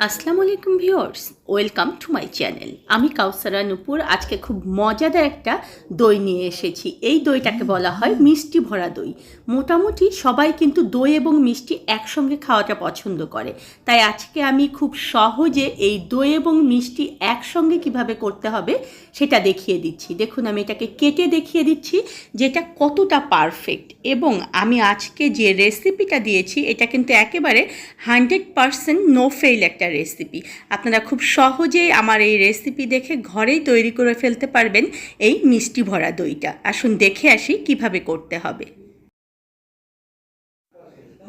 আসসালামু আলাইকুম viewers, welcome to my channel. আমি কাউসারা নূপুর আজকে খুব মজাদার একটা দই নিয়ে এসেছি। এই দইটাকে বলা হয় মিষ্টি ভরা দই। মোটামুটি সবাই কিন্তু দই এবং মিষ্টি একসঙ্গে খাওয়াটা পছন্দ করে, তাই আজকে আমি খুব সহজে এই দই এবং মিষ্টি একসঙ্গে কিভাবে করতে হবে সেটা দেখিয়ে দিচ্ছি। দেখুন, আমি এটাকে কেটে দেখিয়ে দিচ্ছি যেটা কতটা পারফেক্ট। এবং আমি আজকে যে রেসিপিটা দিয়েছি এটা কিন্তু একেবারে 100% নো ফেল একটা রেসিপি। আপনারা খুব সহজেই আমার এই রেসিপি দেখে ঘরেই তৈরি করে ফেলতে পারবেন এই মিষ্টি ভরা দইটা। আসুন দেখে আসি কিভাবে করতে হবে।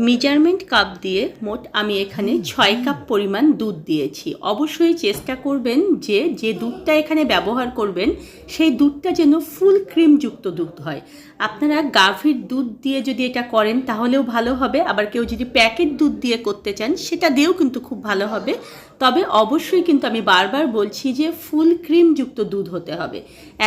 মেজারমেন্ট কাপ দিয়ে মোট আমি এখানে 6 কাপ পরিমাণ দুধ দিয়েছি। অবশ্যই চেষ্টা করবেন যে যে দুধটা এখানে ব্যবহার করবেন সেই দুধটা যেন ফুল ক্রিমযুক্ত দুধ হয়। আপনারা গাভীর দুধ দিয়ে যদি এটা করেন তাহলেও ভালো হবে, আবার কেউ যদি প্যাকেট দুধ দিয়ে করতে চান সেটা দিয়েও কিন্তু খুব ভালো হবে। তবে অবশ্যই কিন্তু আমি বারবার বলছি যে ফুল ক্রিমযুক্ত দুধ হতে হবে।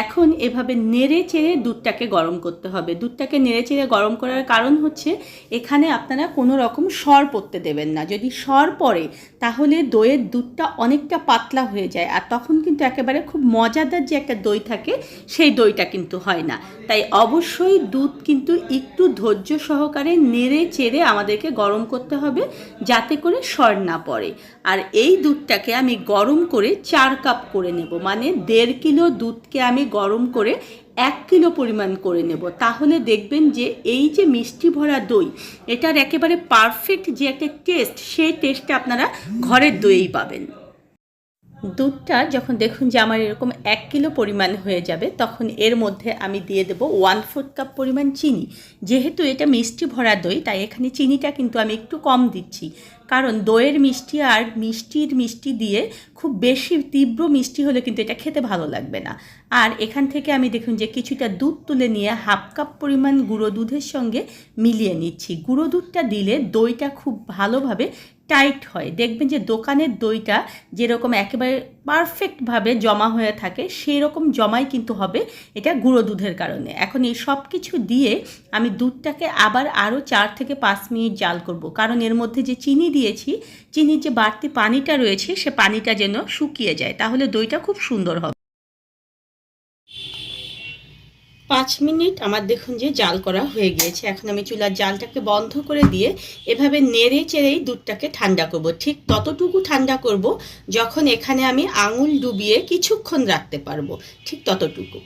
এখন এভাবে নেড়ে চেড়ে দুধটাকে গরম করতে হবে। দুধটাকে নেড়ে চেড়ে গরম করার কারণ হচ্ছে এখানে আপনারা কোনো রকম সর পড়তে দেবেন না। যদি সর পড়ে তাহলে দইয়ের দুধটা অনেকটা পাতলা হয়ে যায়, আর তখন কিন্তু একেবারে খুব মজাদার যে একটা দই থাকে সেই দইটা কিন্তু হয় না। তাই অবশ্যই দুধ কিন্তু একটু ধৈর্য সহকারে নেড়ে চেড়ে আমাদেরকে গরম করতে হবে যাতে করে সর না পড়ে। আর এই দুধটাকে আমি গরম করে 4 কাপ করে নেব, মানে 1.5 কিলো দুধকে আমি গরম করে 1 কিলো পরিমাণ করে নেব। তাহলে দেখবেন যে এই যে মিষ্টি ভরা দই, এটার একেবারে পারফেক্ট যে একটা টেস্ট, সেই টেস্টটা আপনারা ঘরের দইয়েই পাবেন। দুধটা যখন দেখুন যে আমার এরকম 1 কিলো পরিমাণ হয়ে যাবে, তখন এর মধ্যে আমি দিয়ে দেবো 1/4 কাপ পরিমাণ চিনি। যেহেতু এটা মিষ্টি ভরা দই তাই এখানে চিনিটা কিন্তু আমি একটু কম দিচ্ছি, কারণ দইয়ের মিষ্টি আর মিষ্টির মিষ্টি দিয়ে খুব বেশি তীব্র মিষ্টি হলে কিন্তু এটা খেতে ভালো লাগবে না। আর এখান থেকে আমি দেখুন যে কিছুটা দুধ তুলে নিয়ে 1/2 কাপ পরিমাণ গুঁড়ো দুধের সঙ্গে মিলিয়ে নিচ্ছি। গুঁড়ো দুধটা দিলে দইটা খুব ভালোভাবে টাইট হয়। দেখবেন যে দোকানের দইটা যেরকম একেবারে পারফেক্টভাবে জমা হয়ে থাকে সেই রকম জমাই কিন্তু হবে এটা গুঁড়ো দুধের কারণে। এখন এই সব কিছু দিয়ে আমি দুধটাকে আবার আরও 4 থেকে 5 মিনিট জাল করব, কারণ এর মধ্যে যে চিনি দিয়েছি, চিনির যে বাড়তি পানিটা রয়েছে সে পানিটা যেন শুকিয়ে যায়, তাহলে দইটা খুব সুন্দর হবে। 5 মিনিট আমার দেখুন যে জাল করা হয়ে গিয়েছে। এখন আমি চুলার জালটাকে বন্ধ করে দিয়ে এভাবে নেড়ে চেড়েই দুধটাকে ঠান্ডা করব। ঠিক ততটুকু ঠান্ডা করব যখন এখানে আমি আঙুল ডুবিয়ে কিছুক্ষণ রাখতে পারবো, ঠিক ততটুকু।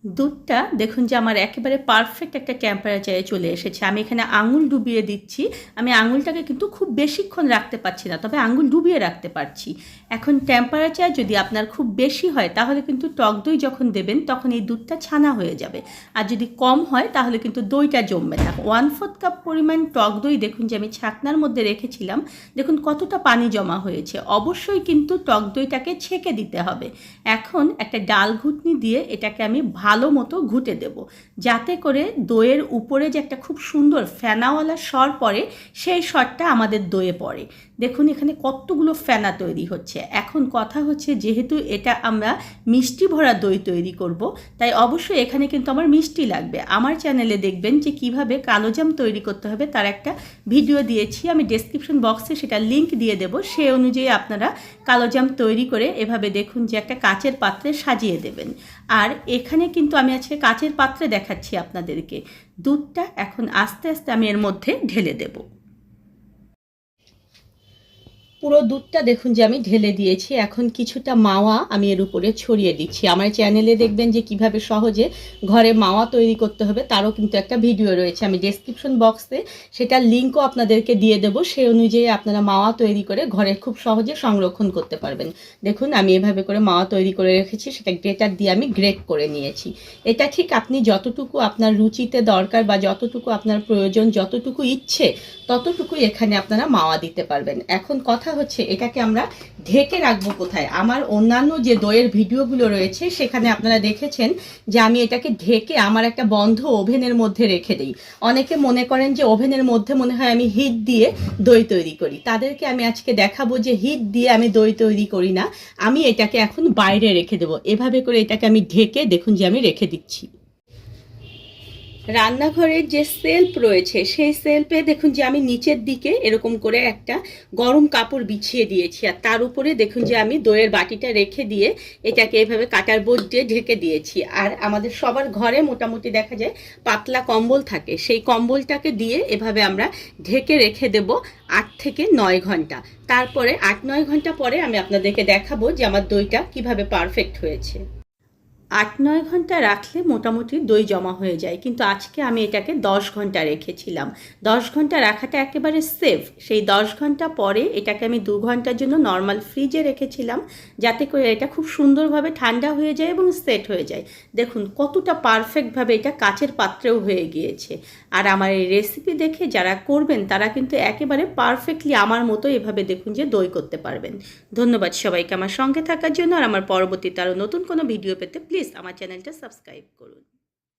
দুধটা দেখুন যে আমার একেবারে পারফেক্ট একটা টেম্পারেচারে চলে এসেছে। আমি এখানে আঙুল ডুবিয়ে দিচ্ছি। আমি আঙুলটাকে কিন্তু খুব বেশিক্ষণ রাখতে পারছি না, তবে আঙুল ডুবিয়ে রাখতে পারছি। এখন টেম্পারেচার যদি আপনার খুব বেশি হয় তাহলে কিন্তু টক দই যখন দেবেন তখন এই দুধটা ছানা হয়ে যাবে, আর যদি কম হয় তাহলে কিন্তু দইটা জমবে না। 1/4 কাপ পরিমাণ টক দই দেখুন যে আমি ছাকনার মধ্যে রেখেছিলাম, দেখুন কতটা পানি জমা হয়েছে। অবশ্যই কিন্তু টক দইটাকে ছেঁকে দিতে হবে। এখন একটা ডাল ঘুটনি দিয়ে এটাকে আমি ভালো মতো ঘুটে দেব, যাতে করে দইয়ের উপরে যে একটা খুব সুন্দর ফেনাওয়ালা সর পড়ে সেই সরটা আমাদের দইয়ে পড়ে। দেখুন এখানে কতগুলো ফেনা তৈরি হচ্ছে। এখন কথা হচ্ছে যেহেতু এটা আমরা মিষ্টি ভরা দই তৈরি করব, তাই অবশ্যই এখানে কিন্তু আমার মিষ্টি লাগবে। আমার চ্যানেলে দেখবেন যে কিভাবে কালোজাম তৈরি করতে হবে তার একটা ভিডিও দিয়েছি, আমি ডেসক্রিপশন বক্সে সেটা লিংক দিয়ে দেব। সেই অনুযায়ী আপনারা কালোজাম তৈরি করে এভাবে দেখুন যে একটা কাচের পাত্রে সাজিয়ে দেবেন। আর এখানে কিন্তু আমি আজকে কাচের পাত্রে দেখাচ্ছি আপনাদেরকে। দুধটা এখন আস্তে আস্তে আমি এর মধ্যে ঢেলে দেব। পুরো দুধটা দেখুন যে আমি ঢেলে দিয়েছি। এখন কিছুটা মাওয়া আমি এর উপরে ছড়িয়ে দিচ্ছি। আমার চ্যানেলে দেখবেন যে কিভাবে সহজে ঘরে মাওয়া তৈরি করতে হবে তারও কিন্তু একটা ভিডিও রয়েছে, আমি ডেসক্রিপশন বক্সে সেটার লিঙ্কও আপনাদেরকে দিয়ে দেবো। সেই অনুযায়ী আপনারা মাওয়া তৈরি করে ঘরে খুব সহজে সংরক্ষণ করতে পারবেন। দেখুন আমি এভাবে করে মাওয়া তৈরি করে রেখেছি, সেটা গ্রেটার দিয়ে আমি গ্রেট করে নিয়েছি। এটা ঠিক আপনি যতটুকু আপনার রুচিতে দরকার বা যতটুকু আপনার প্রয়োজন, যতটুকু ইচ্ছে ততটুকুই এখানে আপনারা মাওয়া দিতে পারবেন। এখন কথা হচ্ছে এটাকে আমরা ঢেকে রাখবো কোথায়। আমার অন্যান্য যে দইয়ের ভিডিওগুলো রয়েছে সেখানে আপনারা দেখেছেন যে আমি এটাকে ঢেকে আমার একটা বন্ধ ওভেনের মধ্যে রেখে দিই। অনেকে মনে করেন যে ওভেনের মধ্যে মনে হয় আমি হিট দিয়ে দই তৈরি করি, তাদেরকে আমি আজকে দেখাবো যে হিট দিয়ে আমি দই তৈরি করি না, আমি এটাকে এখন বাইরে রেখে দেবো। এভাবে করে এটাকে আমি ঢেকে দেখুন যে আমি রেখে দিচ্ছি। রান্নাঘরের যে সেলফ রয়েছে সেই সেলফে দেখুন যে আমি নিচের দিকে এরকম করে একটা গরম কাপড় বিছিয়ে দিয়েছি, আর তার উপরে দেখুন যে আমি দইয়ের বাটিটা রেখে দিয়ে এটাকে এভাবে কাটার বোর্ড দিয়ে ঢেকে দিয়েছি। আর আমাদের সবার ঘরে মোটামুটি দেখা যায় পাতলা কম্বল থাকে, সেই কম্বলটাকে দিয়ে এভাবে আমরা ঢেকে রেখে দেব 8 থেকে 9 ঘন্টা। তারপরে 8-9 ঘন্টা পরে আমি আপনাদেরকে দেখাবো যে আমার দইটা কিভাবে পারফেক্ট হয়েছে। 8-9 ঘন্টা রাখলে মোটামুটি দই জমা হয়ে যায়, কিন্তু আজকে আমি এটাকে 10 ঘন্টা রেখেছিলাম। 10 ঘন্টা রাখাটা একেবারে সেফ। সেই 10 ঘন্টা পরে এটাকে আমি 2 ঘন্টার জন্য নর্মাল ফ্রিজে রেখেছিলাম, যাতে করে এটা খুব সুন্দরভাবে ঠান্ডা হয়ে যায় এবং সেট হয়ে যায়। দেখুন কতটা পারফেক্টভাবে এটা কাচের পাত্রেও হয়ে গিয়েছে। আর আমার এই রেসিপি দেখে যারা করবেন তারা কিন্তু একেবারে পারফেক্টলি আমার মতো এভাবে দেখুন যে দই করতে পারবেন। ধন্যবাদ সবাইকে আমার সঙ্গে থাকার জন্য। আর আমার পরবর্তীতে আরও নতুন কোনো ভিডিও পেতে প্লিজ আমার চ্যানেলটা সাবস্ক্রাইব করুন।